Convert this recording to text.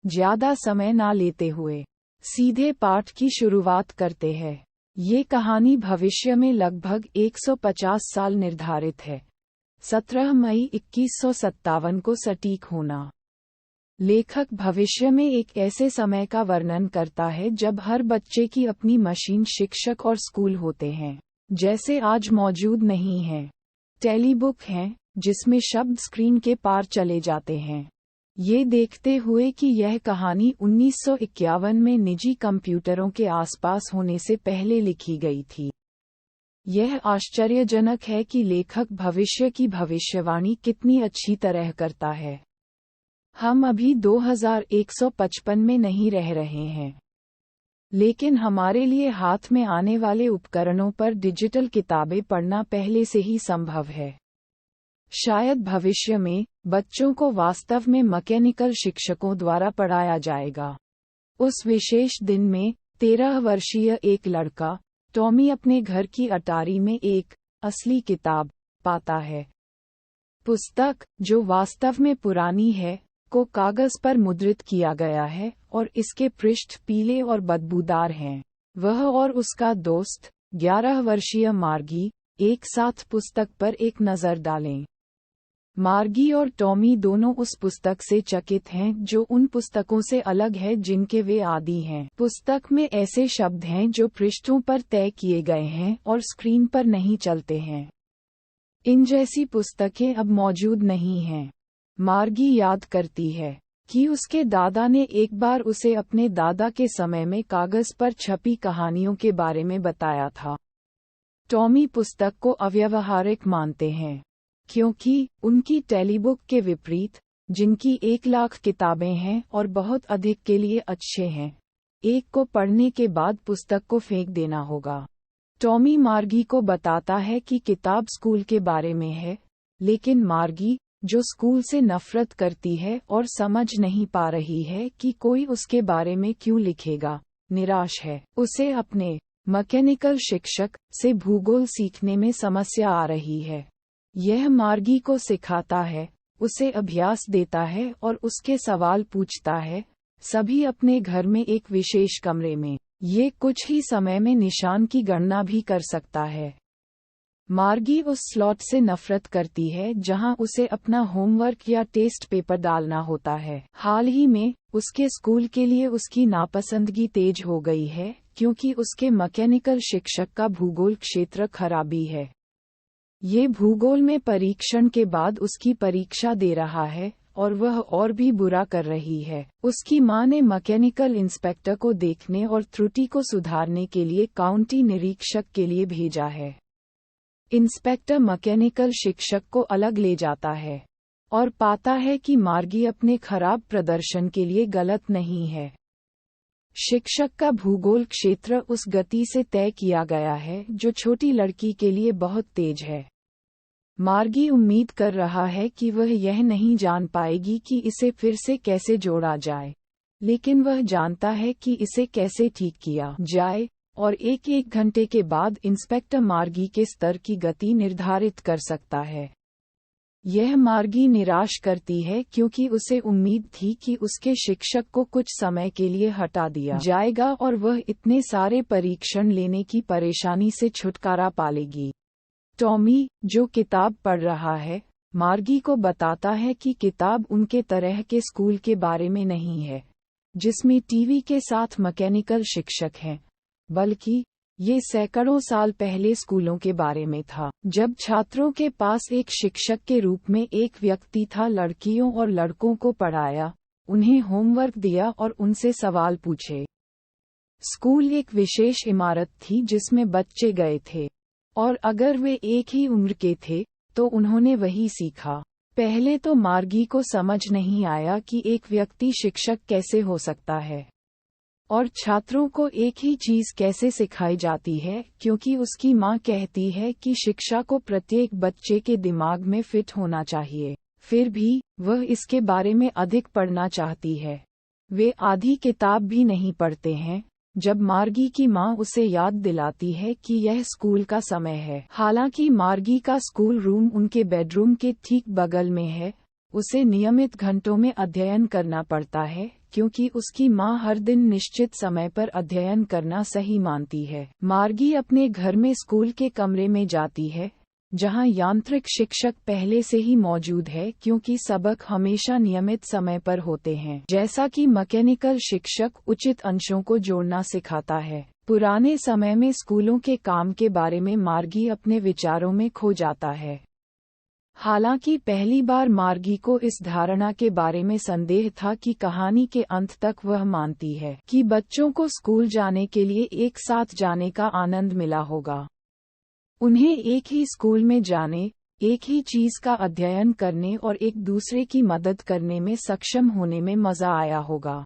ज्यादा समय ना लेते हुए सीधे पाठ की शुरुआत करते हैं। ये कहानी भविष्य में लगभग 150 साल निर्धारित है। 17 मई 2157 को सटीक होना। लेखक भविष्य में एक ऐसे समय का वर्णन करता है जब हर बच्चे की अपनी मशीन, शिक्षक और स्कूल होते हैं, जैसे आज मौजूद नहीं है। टेलीबुक हैं, जिसमें शब्द स्क्रीन के पार चले जाते हैं। ये देखते हुए कि यह कहानी 1951 में निजी कंप्यूटरों के आसपास होने से पहले लिखी गई थी। यह आश्चर्यजनक है कि लेखक भविष्य की भविष्यवाणी कितनी अच्छी तरह करता है। हम अभी 2155 में नहीं रह रहे हैं, लेकिन हमारे लिए हाथ में आने वाले उपकरणों पर डिजिटल किताबें पढ़ना पहले से ही संभव है। शायद भविष्य में बच्चों को वास्तव में मैकेनिकल शिक्षकों द्वारा पढ़ाया जाएगा। उस विशेष दिन में 13 वर्षीय एक लड़का टॉमी अपने घर की अटारी में एक असली किताब पाता है। पुस्तक, जो वास्तव में पुरानी है, को कागज पर मुद्रित किया गया है और इसके पृष्ठ पीले और बदबूदार हैं। वह और उसका दोस्त 11 वर्षीय मार्गी एक साथ पुस्तक पर एक नज़र डालें। मार्गी और टॉमी दोनों उस पुस्तक से चकित हैं जो उन पुस्तकों से अलग है जिनके वे आदी हैं। पुस्तक में ऐसे शब्द हैं जो पृष्ठों पर तय किए गए हैं और स्क्रीन पर नहीं चलते हैं। इन जैसी पुस्तकें अब मौजूद नहीं हैं। मार्गी याद करती है कि उसके दादा ने एक बार उसे अपने दादा के समय में कागज पर छपी कहानियों के बारे में बताया था। टॉमी पुस्तक को अव्यावहारिक मानते हैं, क्योंकि उनकी टेलीबुक के विपरीत, जिनकी 1 लाख किताबें हैं और बहुत अधिक के लिए अच्छे हैं, एक को पढ़ने के बाद पुस्तक को फेंक देना होगा। टॉमी मार्गी को बताता है कि किताब स्कूल के बारे में है, लेकिन मार्गी, जो स्कूल से नफरत करती है और समझ नहीं पा रही है कि कोई उसके बारे में क्यों लिखेगा, निराश है। उसे अपने मैकेनिकल शिक्षक से भूगोल सीखने में समस्या आ रही है। यह मार्गी को सिखाता है, उसे अभ्यास देता है और उसके सवाल पूछता है, सभी अपने घर में एक विशेष कमरे में। ये कुछ ही समय में निशान की गणना भी कर सकता है। मार्गी उस स्लॉट से नफरत करती है जहां उसे अपना होमवर्क या टेस्ट पेपर डालना होता है। हाल ही में उसके स्कूल के लिए उसकी नापसंदगी तेज हो गई है क्योंकि उसके मैकेनिकल शिक्षक का भूगोल क्षेत्र खराबी है। ये भूगोल में परीक्षण के बाद उसकी परीक्षा दे रहा है और वह और भी बुरा कर रही है। उसकी मां ने मैकेनिकल इंस्पेक्टर को देखने और त्रुटि को सुधारने के लिए काउंटी निरीक्षक के लिए भेजा है। इंस्पेक्टर मैकेनिकल शिक्षक को अलग ले जाता है और पाता है कि मार्गी अपने खराब प्रदर्शन के लिए गलत नहीं है। शिक्षक का भूगोल क्षेत्र उस गति से तय किया गया है जो छोटी लड़की के लिए बहुत तेज है। मार्गी उम्मीद कर रहा है कि वह यह नहीं जान पाएगी कि इसे फिर से कैसे जोड़ा जाए, लेकिन वह जानता है कि इसे कैसे ठीक किया जाए और एक घंटे के बाद इंस्पेक्टर मार्गी के स्तर की गति निर्धारित कर सकता है। यह मार्गी निराश करती है क्योंकि उसे उम्मीद थी कि उसके शिक्षक को कुछ समय के लिए हटा दिया जाएगा और वह इतने सारे परीक्षण लेने की परेशानी से छुटकारा पालेगी। टॉमी, जो किताब पढ़ रहा है, मार्गी को बताता है कि किताब उनके तरह के स्कूल के बारे में नहीं है, जिसमें टीवी के साथ मैकेनिकल शिक्षक हैं, बल्कि ये सैकड़ों साल पहले स्कूलों के बारे में था, जब छात्रों के पास एक शिक्षक के रूप में एक व्यक्ति था, लड़कियों और लड़कों को पढ़ाया, उन्हें होमवर्क दिया और उनसे सवाल पूछे। स्कूल एक विशेष इमारत थी जिसमें बच्चे गए थे, और अगर वे एक ही उम्र के थे तो उन्होंने वही सीखा। पहले तो मार्गी को समझ नहीं आया कि एक व्यक्ति शिक्षक कैसे हो सकता है और छात्रों को एक ही चीज कैसे सिखाई जाती है, क्योंकि उसकी मां कहती है कि शिक्षा को प्रत्येक बच्चे के दिमाग में फिट होना चाहिए। फिर भी वह इसके बारे में अधिक पढ़ना चाहती है। वे आधी किताब भी नहीं पढ़ते हैं जब मार्गी की मां उसे याद दिलाती है कि यह स्कूल का समय है। हालांकि मार्गी का स्कूल रूम उनके बेडरूम के ठीक बगल में है, उसे नियमित घंटों में अध्ययन करना पड़ता है, क्योंकि उसकी माँ हर दिन निश्चित समय पर अध्ययन करना सही मानती है। मार्गी अपने घर में स्कूल के कमरे में जाती है, जहां यांत्रिक शिक्षक पहले से ही मौजूद है, क्योंकि सबक हमेशा नियमित समय पर होते हैं। जैसा कि मैकेनिकल शिक्षक उचित अंशों को जोड़ना सिखाता है। पुराने समय में स्कूलों के काम के बारे में मार्गी अपने विचारों में खो जाता है। हालांकि पहली बार मार्गी को इस धारणा के बारे में संदेह था कि कहानी के अंत तक वह मानती है कि बच्चों को स्कूल जाने के लिए एक साथ जाने का आनंद मिला होगा। उन्हें एक ही स्कूल में जाने, एक ही चीज का अध्ययन करने और एक दूसरे की मदद करने में सक्षम होने में मजा आया होगा।